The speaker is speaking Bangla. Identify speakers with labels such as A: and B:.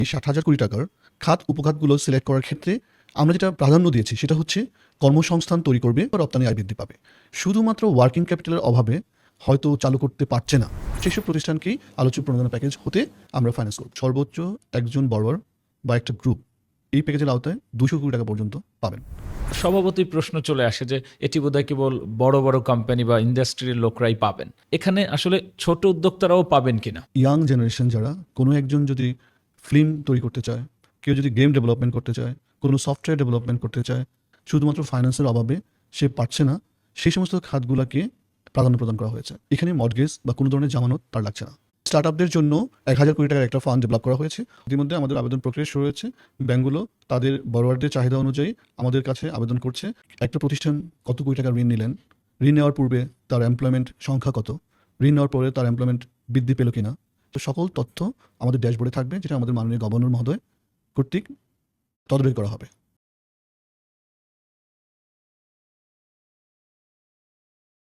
A: এই ৬০,০০০ কোটি টাকার খাত উপখাতগুলো সিলেক্ট করার ক্ষেত্রে আমরা যেটা প্রাধান্য দিয়েছি সেটা হচ্ছে কর্মসংস্থান তৈরি করবে বা রপ্তানি আয় বৃদ্ধি পাবে। শুধুমাত্র ওয়ার্কিং ক্যাপিটালের অভাবে হয়তো চালু করতে পারছে না, সেসব প্রতিষ্ঠানকেই আলোচ্য প্রণোদনা প্যাকেজ হতে আমরা ফাইন্যান্স করব। সর্বোচ্চ একজন বড়োয়ার বা একটা গ্রুপ এই প্যাকেজের আওতায় ২০০ কোটি টাকা পর্যন্ত পাবেন।
B: স্বভাবতই প্রশ্ন চলে আসে যে এটি বোধহয় কেবল বড় বড় কোম্পানি বা ইন্ডাস্ট্রির লোকরাই পাবেন, এখানে আসলে ছোট উদ্যোক্তারাও পাবেন কিনা?
A: ইয়াং জেনারেশন যারা, কোনো একজন যদি ফিল্ম তৈরি করতে চায়, কেউ যদি গেম ডেভেলপমেন্ট করতে চায়, কোনো সফটওয়্যার ডেভেলপমেন্ট করতে চায়, শুধুমাত্র ফাইন্যান্সের অভাবে সে পারছে না, সেই সমস্ত খাতগুলোকে প্রাধান্য প্রদান করা হয়েছে। এখানে মর্টগেজ বা কোনো ধরনের জামানত তার লাগছে না। স্টার্ট আপদের জন্য ১,০০০ কোটি টাকার একটা ফান্ড ডেভেলপ করা হয়েছে। ইতিমধ্যে আমাদের আবেদন প্রক্রিয়া শুরু হয়েছে। ব্যাংকগুলো তাদের বড়োয়ারদের চাহিদা অনুযায়ী আমাদের কাছে আবেদন করছে। একটা প্রতিষ্ঠান কত কোটি টাকা ঋণ নিলেন, ঋণ নেওয়ার পূর্বে তার এমপ্লয়মেন্ট সংখ্যা কত, ঋণ নেওয়ার পরে তার এমপ্লয়মেন্ট বৃদ্ধি পেল কিনা, তো সকল তথ্য আমাদের ড্যাশবোর্ডে থাকবে, যেটা আমাদের মাননীয় গভর্নর মহোদয় কর্তৃক তদারকি করা হবে।